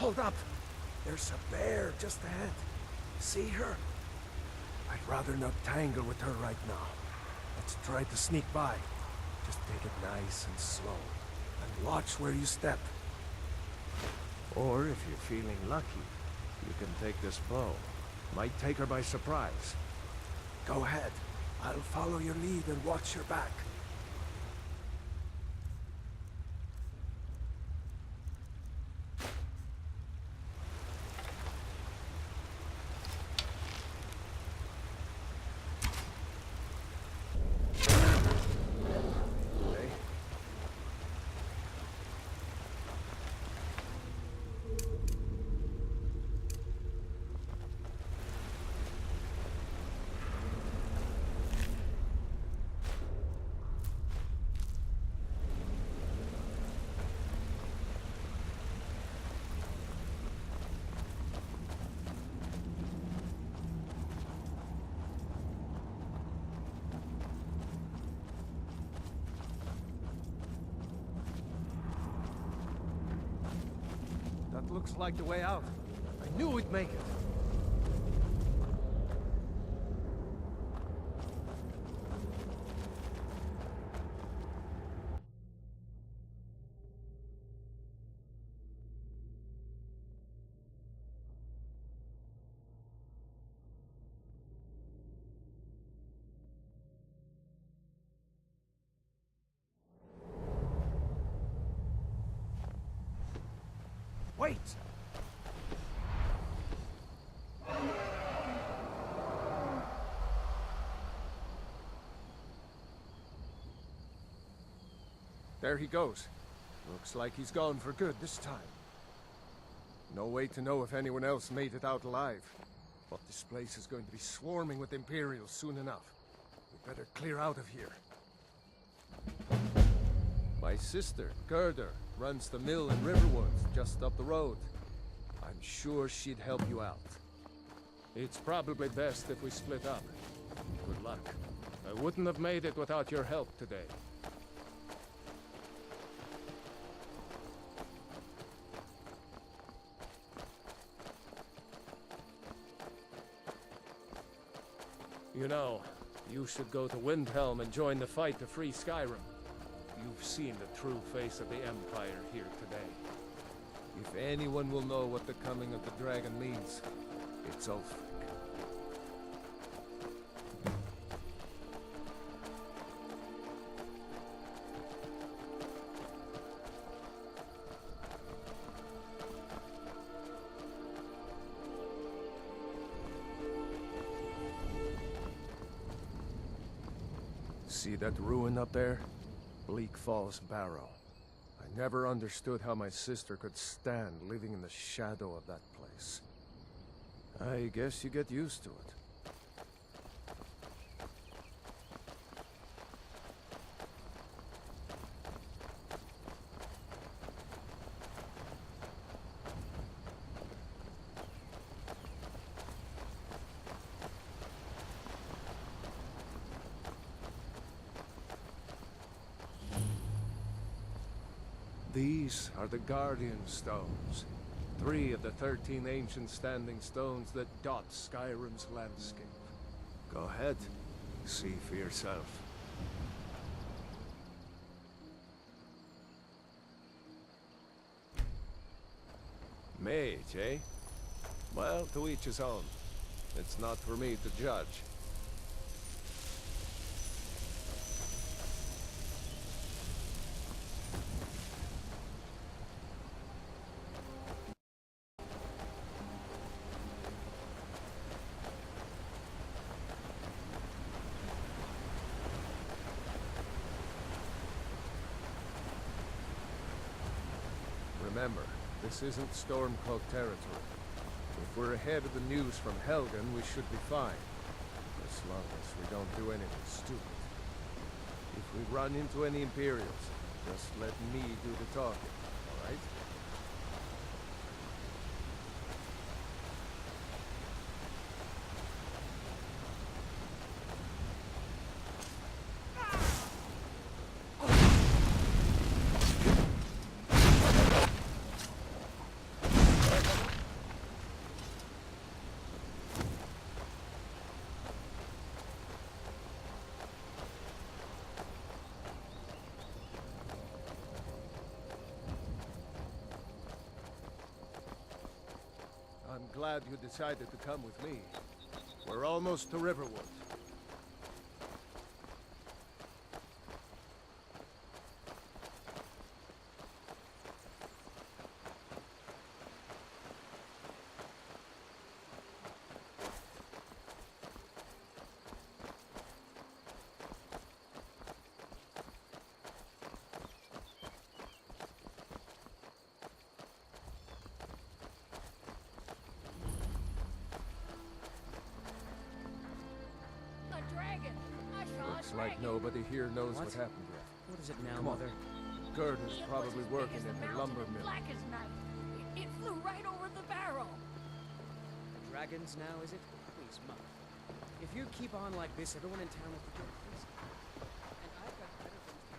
Hold up! There's a bear just ahead. See her? I'd rather not tangle with her right now. Let's try to sneak by. Just take it nice and slow. And watch where you step. Or if you're feeling lucky, you can take this bow. Might take her by surprise. Go ahead. I'll follow your lead and watch your back. That looks like the way out. I knew we'd make it. Wait! There he goes. Looks like he's gone for good this time. No way to know if anyone else made it out alive. But this place is going to be swarming with Imperials soon enough. We better clear out of here. My sister, Gerda, runs the mill in Riverwoods, just up the road. I'm sure she'd help you out. It's probably best if we split up. Good luck. I wouldn't have made it without your help today. You know, you should go to Windhelm and join the fight to free Skyrim. You've seen the true face of the Empire here today. If anyone will know what the coming of the dragon means, it's Ulfric. See that ruin up there? Bleak Falls Barrow. I never understood how my sister could stand living in the shadow of that place. I guess you get used to it. These are the Guardian Stones. 3 of the 13 ancient standing stones that dot Skyrim's landscape. Go ahead, see for yourself. Mage, eh? Well, to each his own. It's not for me to judge. Remember, this isn't Stormcloak territory. If we're ahead of the news from Helgen, we should be fine. As long as we don't do anything stupid. If we run into any Imperials, just let me do the talking, alright? glad you decided to come with me. We're almost to Riverwood. Looks like nobody here knows what happened yet. What is it now, Come on. Mother? Gerda's probably working in her lumber mill. Black as night. It flew right over the barrel. Dragons now, is it? Please, Mother. If you keep on like this, everyone in town will forget this. And I've got better things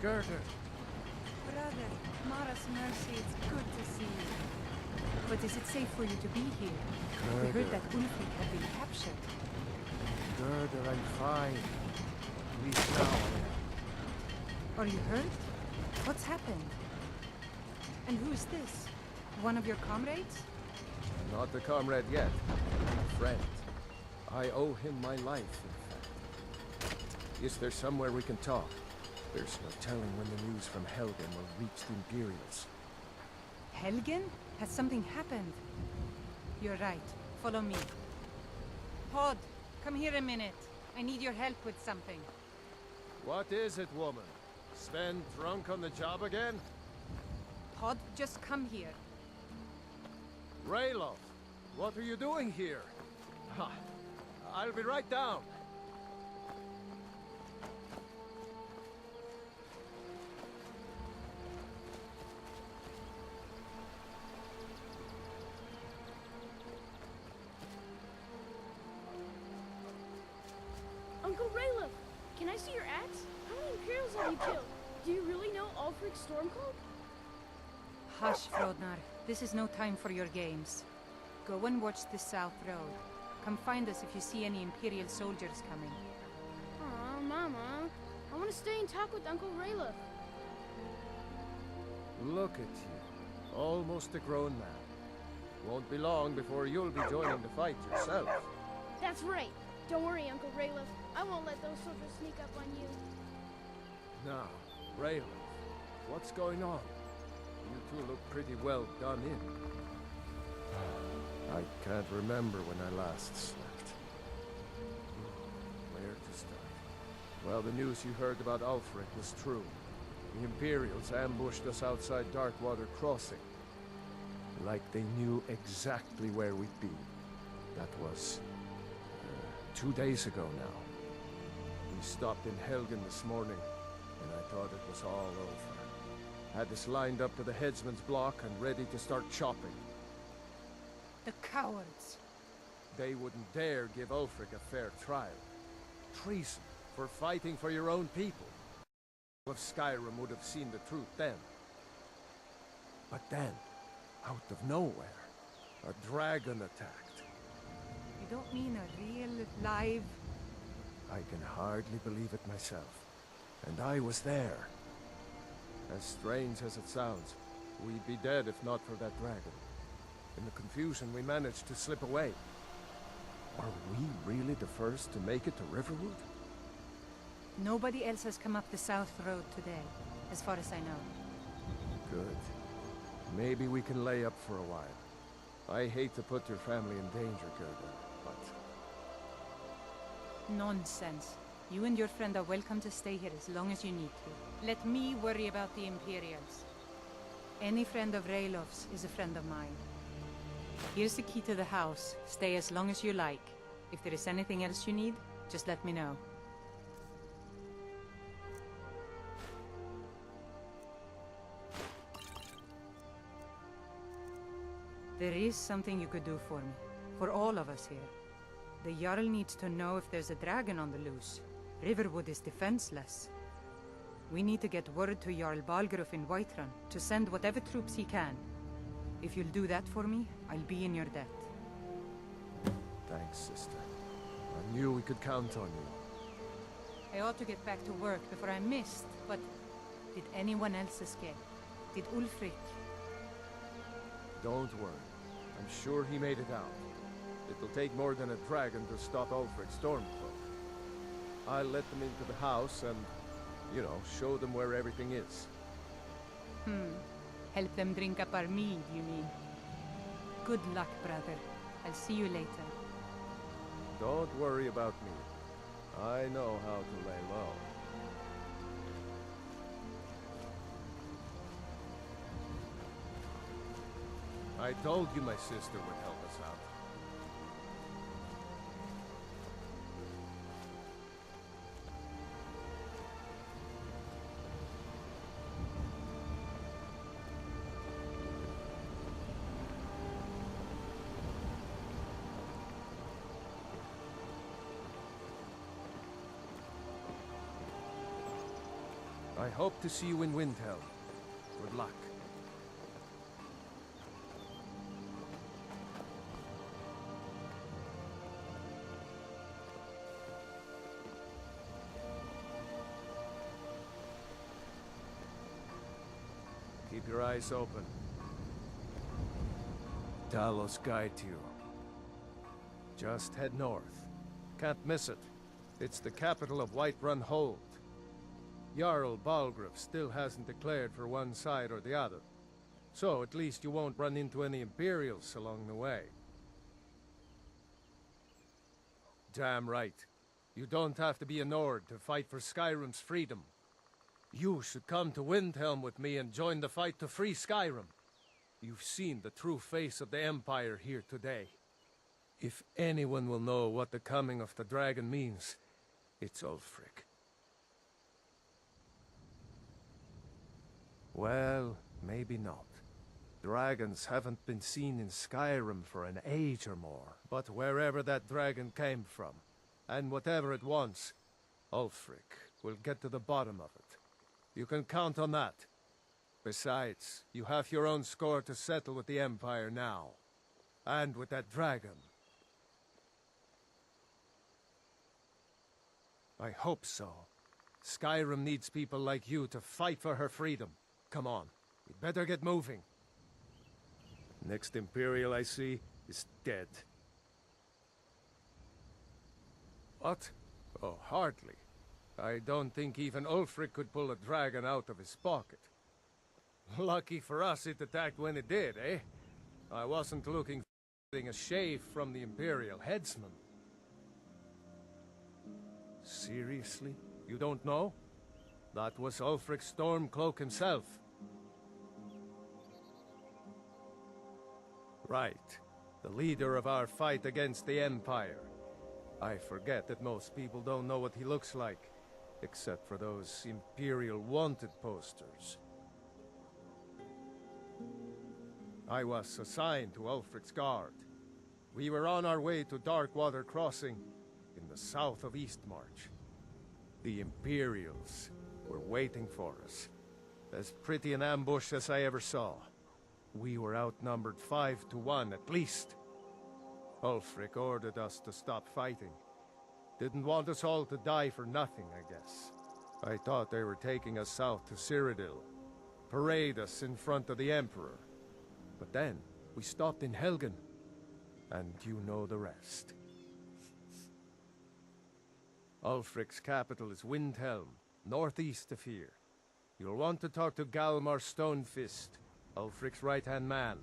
to do. Gerda! Brother, Mara's mercy, it's good to see you. But is it safe for you to be here? We heard that Ulfric had been captured. Gerda, I'm fine. At least now I am. Are you hurt? What's happened? And who's this? One of your comrades? Not a comrade yet. A friend. I owe him my life, in fact. Is there somewhere we can talk? There's no telling when the news from Helgen will reach the Imperials. Helgen? Has something happened? You're right. Follow me. Pod, come here a minute. I need your help with something. What is it, woman? Sven drunk on the job again? Pod, just come here. Rayloff, what are you doing here? Ha! I'll be right down. Uncle Rayloff, can I see your axe? How many Imperials have you killed? Do you really know Ulfric's Stormcloak? Hush, Frodnar. This is no time for your games. Go and watch the South Road. Come find us if you see any Imperial soldiers coming. Aw, Mama. I want to stay and talk with Uncle Rayloff. Look at you. Almost a grown man. Won't be long before you'll be joining the fight yourself. That's right. Don't worry, Uncle Rayloff. I won't let those soldiers sneak up on you. Now, Rayloff, what's going on? You two look pretty well done in. I can't remember when I last slept. Where to start? Well, the news you heard about Ulfric was true. The Imperials ambushed us outside Darkwater Crossing. Like they knew exactly where we'd be. That was 2 days ago now. We stopped in Helgen this morning, and I thought it was all over. Had us lined up to the headsman's block and ready to start chopping. The cowards! They wouldn't dare give Ulfric a fair trial. Treason for fighting for your own people. Of Skyrim would have seen the truth then. But then, out of nowhere, a dragon attacked. You don't mean a real, live... I can hardly believe it myself. And I was there. As strange as it sounds, we'd be dead if not for that dragon. In the confusion, we managed to slip away. Are we really the first to make it to Riverwood? Nobody else has come up the South Road today, as far as I know. Good. Maybe we can lay up for a while. I hate to put your family in danger, Gerda, but... Nonsense. You and your friend are welcome to stay here as long as you need to. Let me worry about the Imperials. Any friend of Rayloff's is a friend of mine. Here's the key to the house. Stay as long as you like. If there is anything else you need, just let me know. There is something you could do for me. For all of us here. The Jarl needs to know if there's a dragon on the loose. Riverwood is defenseless. We need to get word to Jarl Balgruuf in Whiterun to send whatever troops he can. If you'll do that for me, I'll be in your debt. Thanks, sister. I knew we could count on you. I ought to get back to work before I missed, but did anyone else escape? Did Ulfric? Don't worry. I'm sure he made it out. It'll take more than a dragon to stop Ulfric's Stormcloak. I'll let them into the house and, you know, show them where everything is. Help them drink up our mead, you mean? Good luck, brother. I'll see you later. Don't worry about me. I know how to lay low. I told you my sister would help us out. I hope to see you in Windhelm. Good luck. Keep your eyes open. Talos guide you. Just head north. Can't miss it. It's the capital of Whiterun Hold. Jarl Balgruuf still hasn't declared for one side or the other. So at least you won't run into any Imperials along the way. Damn right. You don't have to be a Nord to fight for Skyrim's freedom. You should come to Windhelm with me and join the fight to free Skyrim. You've seen the true face of the Empire here today. If anyone will know what the coming of the dragon means, it's Ulfric. Well, maybe not. Dragons haven't been seen in Skyrim for an age or more. But wherever that dragon came from, and whatever it wants, Ulfric will get to the bottom of it. You can count on that. Besides, you have your own score to settle with the Empire now. And with that dragon. I hope so. Skyrim needs people like you to fight for her freedom. Come on, we'd better get moving. Next Imperial I see is dead. What? Oh, hardly. I don't think even Ulfric could pull a dragon out of his pocket. Lucky for us it attacked when it did, eh? I wasn't looking for getting a shave from the Imperial headsman. Seriously? You don't know? That was Ulfric's Stormcloak himself. Right. The leader of our fight against the Empire. I forget that most people don't know what he looks like, except for those Imperial wanted posters. I was assigned to Ulfric's guard. We were on our way to Darkwater Crossing, in the south of Eastmarch. The Imperials were waiting for us. As pretty an ambush as I ever saw. We were outnumbered 5 to 1 at least. Ulfric ordered us to stop fighting. Didn't want us all to die for nothing, I guess. I thought they were taking us south to Cyrodiil. Parade us in front of the Emperor. But then, we stopped in Helgen. And you know the rest. Ulfric's capital is Windhelm, northeast of here. You'll want to talk to Galmar Stonefist, Ulfric's right-hand man.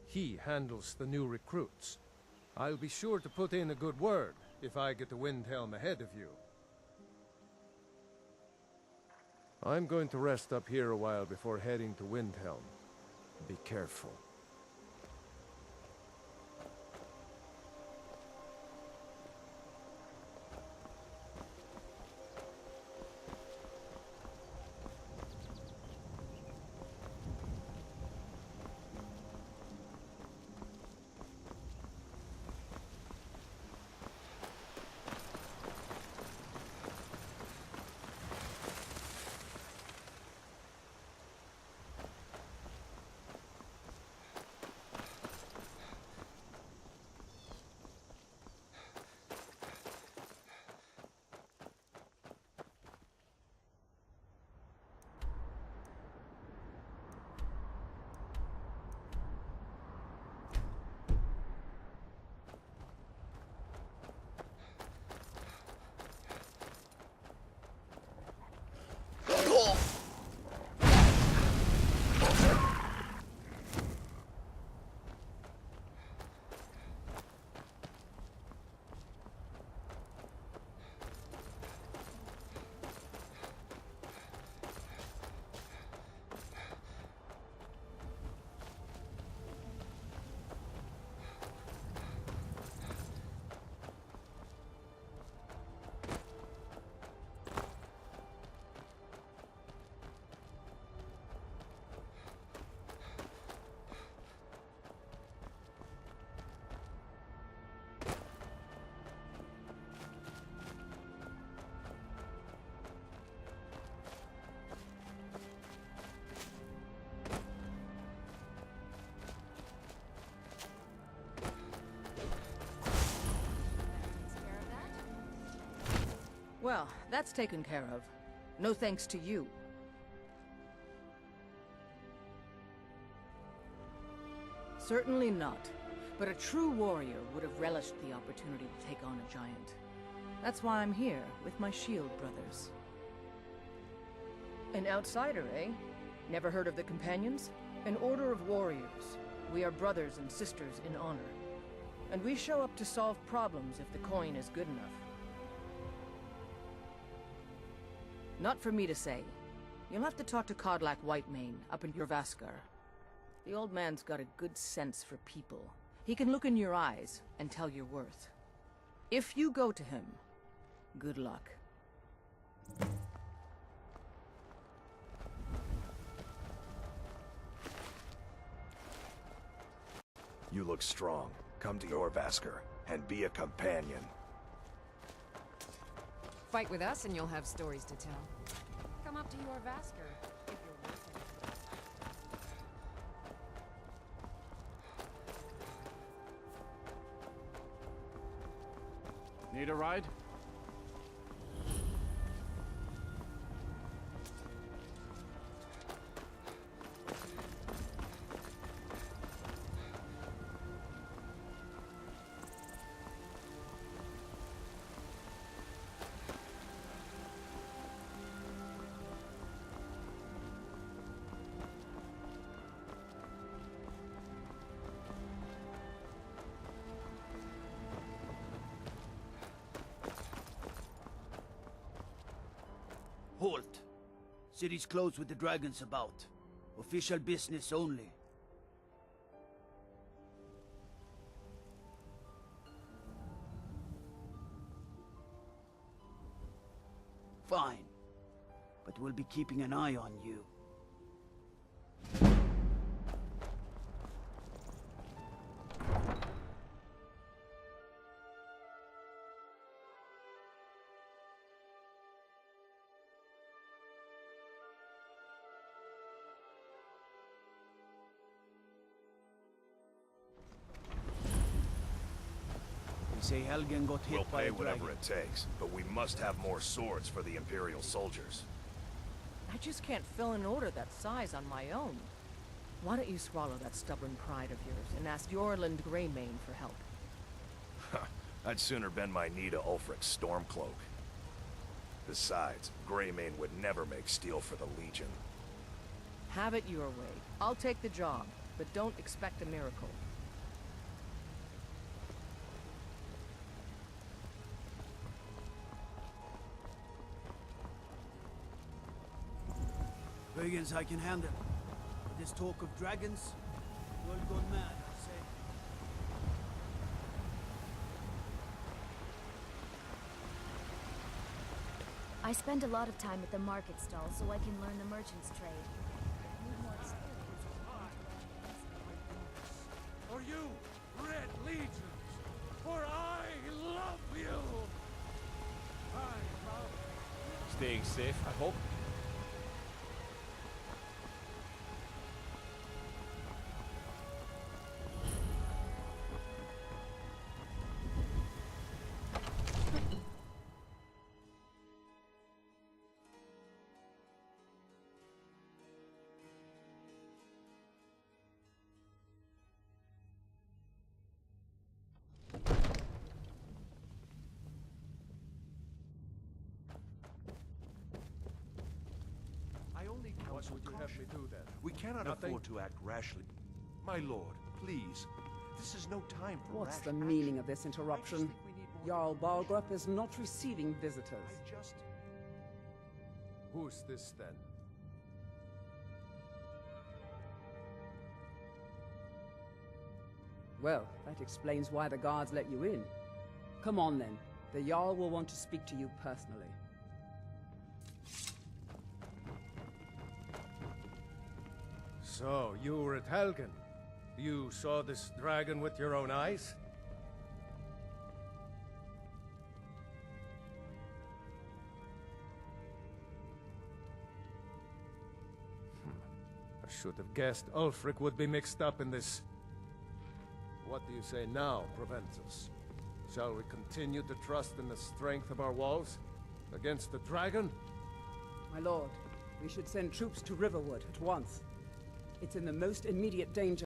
He handles the new recruits. I'll be sure to put in a good word if I get to Windhelm ahead of you. I'm going to rest up here a while before heading to Windhelm. Be careful. Well, that's taken care of. No thanks to you. Certainly not. But a true warrior would have relished the opportunity to take on a giant. That's why I'm here, with my shield brothers. An outsider, eh? Never heard of the Companions? An order of warriors. We are brothers and sisters in honor. And we show up to solve problems if the coin is good enough. Not for me to say. You'll have to talk to Kodlak Whitemane up in Jorvaskar. The old man's got a good sense for people. He can look in your eyes and tell your worth. If you go to him, good luck. You look strong. Come to Jorvaskar and be a companion. Fight with us and you'll have stories to tell. Come up to your Vasker if you're worth it. Need a ride? Halt! City's closed with the dragons about. Official business only. Fine. But we'll be keeping an eye on you. Say Helgen got hit We'll by pay a whatever dragon. it takes, but we must have more swords for the Imperial soldiers. I just can't fill an order that size on my own. Why don't you swallow that stubborn pride of yours and ask Yorland Greymane for help? I'd sooner bend my knee to Ulfric's Stormcloak. Besides, Greymane would never make steel for the Legion. Have it your way. I'll take the job, but don't expect a miracle. Brigands I can handle. But this talk of dragons, world gone mad, I say. I spend a lot of time at the market stall so I can learn the merchant's trade. I need more experience. For you, Red Legions, for I love you! I love Staying safe, I hope. What would you have me do then? We cannot Nothing? afford to act rashly. My lord, please. This is no time for What's rash the meaning action. of this I just interruption? think we need more Jarl information. Balgrup is not receiving visitors. I just... Who's this then? Well, that explains why the guards let you in. Come on then. The Jarl will want to speak to you personally. So, you were at Helgen. You saw this dragon with your own eyes? I should have guessed Ulfric would be mixed up in this. What do you say now, Proventus? Shall we continue to trust in the strength of our walls? Against the dragon? My lord, we should send troops to Riverwood at once. It's in the most immediate danger.